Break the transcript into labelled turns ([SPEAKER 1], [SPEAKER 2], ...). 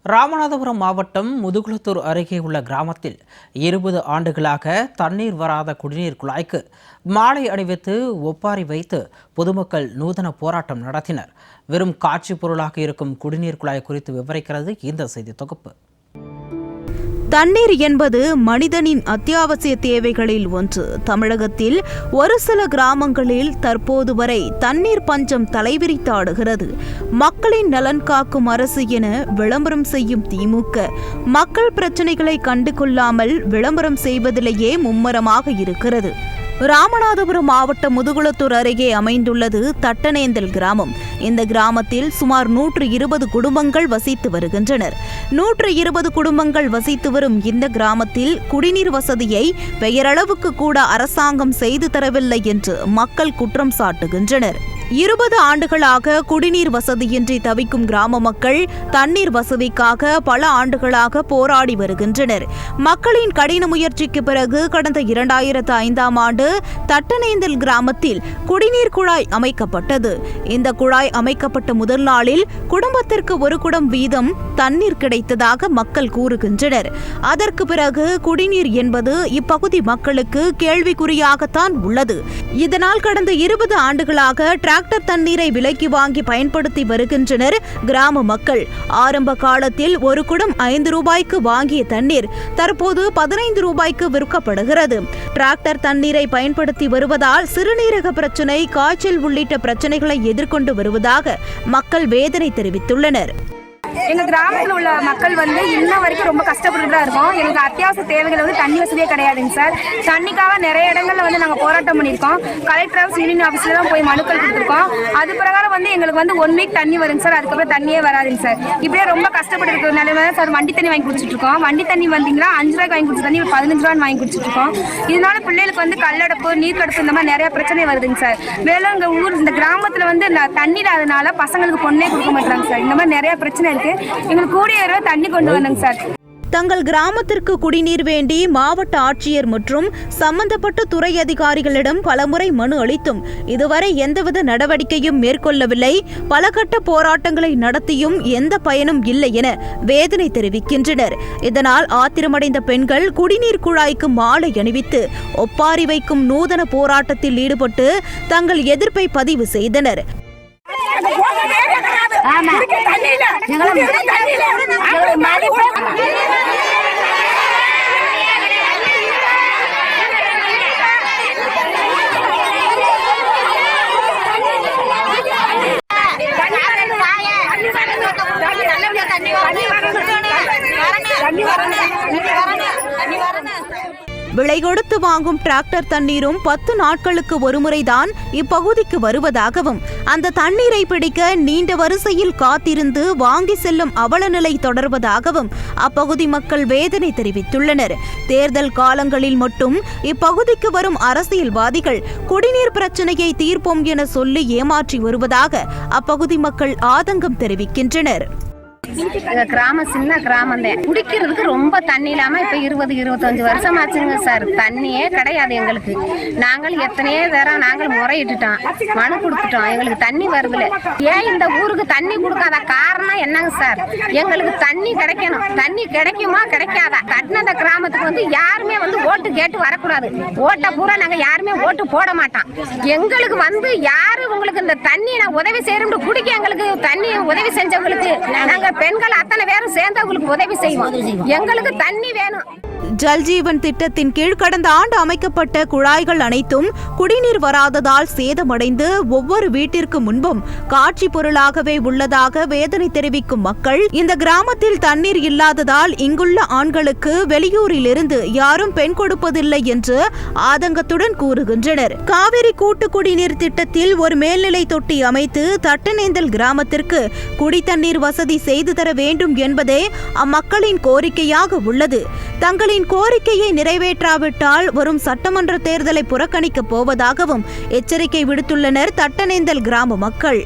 [SPEAKER 1] ராமநாதபுரம் மாவட்டம் முதுகுளத்தூர் அருகே உள்ள கிராமத்தில் 20 ஆண்டுகளாக தண்ணீர் வராத குடிநீர் குழாய்க்கு மாலை அணிவித்து ஒப்பாரி வைத்து பொதுமக்கள் நூதன போராட்டம் நடத்தினர். வெறும் காட்சி பொருளாக இருக்கும் குடிநீர் குழாய் குறித்து விவரிக்கிறது இந்த செய்தி தொகுப்பு.
[SPEAKER 2] தண்ணீர் என்பது மனிதனின் அத்தியாவசிய தேவைகளில் ஒன்று. தமிழகத்தில் ஒரு சில கிராமங்களில் தற்போது வரை தண்ணீர் பஞ்சம் தலைவிரித்தாடுகிறது. மக்களின் நலன் காக்கும் அரசு என விளம்பரம் செய்யும் திமுக மக்கள் பிரச்சனைகளை கண்டு கொள்ளாமல் விளம்பரம் செய்வதிலேயே மும்மரமாக இருக்கிறது. ராமநாதபுரம் மாவட்டம் முதுகுளத்தூர் அருகே அமைந்துள்ளது தட்டனேந்தல் கிராமம். இந்த கிராமத்தில் சுமார் 120 குடும்பங்கள் வசித்து வருகின்றனர். 120 குடும்பங்கள் வசித்து வரும் இந்த கிராமத்தில் குடிநீர் வசதியை பெயரளவுக்கு கூட அரசாங்கம் செய்து தரவில்லை என்று மக்கள் குற்றம் சாட்டுகின்றனர். 20 ஆண்டுகளாக குடிநீர் வசதியின்றி தவிக்கும் கிராம மக்கள் தண்ணீர் வசதிக்காக பல ஆண்டுகளாக போராடி வருகின்றனர். மக்களின் கடின முயற்சிக்கு பிறகு கடந்த 2005ஆம் ஆண்டு தட்டனேந்தல் கிராமத்தில் குடிநீர் குழாய் அமைக்கப்பட்டது. இந்த குழாய் அமைக்கப்பட்ட முதல் நாளில் குடும்பத்திற்கு 1 குடம் வீதம் தண்ணீர் கிடைத்ததாக மக்கள் கூறுகின்றனர். அதற்கு பிறகு குடிநீர் என்பது இப்பகுதி மக்களுக்கு கேள்விக்குறியாகத்தான் உள்ளது. இதனால் கடந்த 20 ஆண்டுகளாக டிராக்டர் தண்ணீரை விலைக்கு வாங்கி பயன்படுத்தி வருகின்றனர் கிராம மக்கள். ஆரம்ப காலத்தில் 1 குடம் 5 ரூபாய்க்கு வாங்கிய தண்ணீர் தற்போது 15 ரூபாய்க்கு விற்கப்படுகிறது. டிராக்டர் தண்ணீரை பயன்படுத்தி வருவதால் சிறுநீரக பிரச்சனை, காய்ச்சல் உள்ளிட்ட பிரச்சனைகளை எதிர்கொண்டு வருவதாக மக்கள் வேதனை தெரிவித்துள்ளனர்.
[SPEAKER 3] எங்கள் கிராமத்தில் உள்ள மக்கள் இன்ன வரைக்கும் ரொம்ப கஷ்டப்பட்டு தான் இருக்கோம். எங்களுக்கு அத்தியாவசிய தேவைகள் தண்ணி வசதியே கிடையாதுங்க சார். தண்ணிக்காக நிறைய இடங்களில் நாங்கள் போராட்டம் பண்ணியிருக்கோம். கலெக்டர் ஆஃபீஸ், யூனியன் ஆஃபீஸில் தான் போய் மனுக்கள் கொடுத்துருக்கோம். அது பிரகாரம் எங்களுக்கு 1 வீக் தண்ணி வருங்க சார். அதுக்கப்புறம் தண்ணியே வராதுங்க சார். இப்படியே ரொம்ப கஷ்டப்பட்டு இருக்கிற நிலைமை தான் சார். வண்டி தண்ணி வாங்கி குடிச்சிட்டு இருக்கோம். வண்டி தண்ணி 5 ரூபாய்க்கு வாங்கி குடிச்ச தண்ணி 15 ரூபான்னு வாங்கி குடிச்சிட்டு இருக்கோம். இதனால பிள்ளைகளுக்கு கல்லடப்பு, நீர் கடுப்பு இந்த மாதிரி நிறைய பிரச்சனை வருதுங்க சார். மேலும் இந்த கிராமத்தில் தண்ணி இல்லாதனால பசங்களுக்கு பொண்ணே கொடுக்க மாட்டாங்க சார். இந்த மாதிரி நிறைய பிரச்சனை இருக்கு. எங்களுக்கு கூடிய தண்ணி கொண்டு வந்தாங்க சார்.
[SPEAKER 2] தங்கள் கிராமத்திற்கு குடிநீர் வேண்டி மாவட்ட ஆட்சியர் மற்றும் சம்பந்தப்பட்ட துறை அதிகாரிகளிடம் பலமுறை மனு அளித்தும் இதுவரை எந்தவித நடவடிக்கையும் மேற்கொள்ளவில்லை. பல கட்ட போராட்டங்களை நடத்தியும் எந்த பயனும் இல்லை என வேதனை தெரிவிக்கின்றனர். இதனால் ஆத்திரமடைந்த பெண்கள் குடிநீர் குழாய்க்கு மாலை அணிவித்து ஒப்பாரி வைக்கும் நூதன போராட்டத்தில் ஈடுபட்டு தங்கள் எதிர்ப்பை பதிவு செய்தனர். விலை கொடுத்து வாங்கும் டிராக்டர் தண்ணீரும் 10 நாட்களுக்கு ஒருமுறைதான் இப்பகுதிக்கு வருவதாகவும் அந்த தண்ணீரை பிடிக்க நீண்ட வரிசையில் காத்திருந்து வாங்கி செல்லும் அவலநிலை தொடர்வதாகவும் அப்பகுதி மக்கள் வேதனை தெரிவித்துள்ளனர். தேர்தல் காலங்களில் மட்டும் இப்பகுதிக்கு வரும் அரசியல்வாதிகள் குடிநீர் பிரச்சனையை தீர்ப்போம் என சொல்லி ஏமாற்றி வருவதாக அப்பகுதி மக்கள் ஆதங்கம் தெரிவிக்கின்றனர்.
[SPEAKER 4] எங்க கிராமம் சின்ன கிராமம் தான். குடிக்கிறதுக்கு ரொம்ப தண்ணி இல்லாம இப்ப 20-25 வருஷம் ஆச்சுங்க சார். தண்ணியே கிடையாது எங்களுக்கு. நாங்கள் எத்தனையோ தரம் நாங்கள் முறையிட்டுட்டோம், மனு கொடுத்துட்டோம். எங்களுக்கு தண்ணி வருதுல. ஏன் இந்த ஊருக்கு தண்ணி கொடுக்காத காரணம் என்னங்க சார்? எங்களுக்கு தண்ணி கிடைக்கணும். தண்ணி கிடைக்குமா கிடைக்காதா? கட்டின கிராமத்துக்கு யாருமே ஓட்டு கேட்டு வரக்கூடாது. ஓட்டை பூரா நாங்க யாருமே ஓட்டு போட மாட்டோம். எங்களுக்கு யாரு உங்களுக்கு இந்த தண்ணி நான் உதவி செய்யணும் குடிக்க எங்களுக்கு தண்ணி உதவி செஞ்சவங்களுக்கு நாங்க பெண்கள் அத்தனை பேரும் சேர்ந்தவங்களுக்கு உதவி செய்வோம். எங்களுக்கு தண்ணி வேணும்.
[SPEAKER 2] ஜல்ஜீவன் திட்டத்தின் கீழ் கடந்த ஆண்டு அமைக்கப்பட்ட குழாய்கள் அனைத்தும் குடிநீர் வராததால் சேதமடைந்து ஒவ்வொரு வீட்டிற்கு முன்பும் காட்சி பொருளாகவே உள்ளதாக வேதனை தெரிவிக்கும் மக்கள் இந்த கிராமத்தில் தண்ணீர் இல்லாததால் இங்குள்ள ஆண்களுக்கு வெளியூரிலிருந்து யாரும் பெண் கொடுப்பதில்லை என்று ஆதங்கத்துடன் கூறுகின்றனர். காவிரி கூட்டு குடிநீர் திட்டத்தில் ஒரு மேல்நிலை தொட்டி அமைத்து தட்டனேந்தல் கிராமத்திற்கு குடித்தண்ணீர் வசதி செய்து தர வேண்டும் என்பதே அம்மக்களின் கோரிக்கையாக உள்ளது. தங்களின் கோரிக்கையை நிறைவேற்றாவிட்டால் வரும் சட்டமன்ற தேர்தலை புறக்கணிக்கப் போவதாகவும் எச்சரிக்கை விடுத்துள்ளனர் தட்டனேந்தல் கிராம மக்கள்.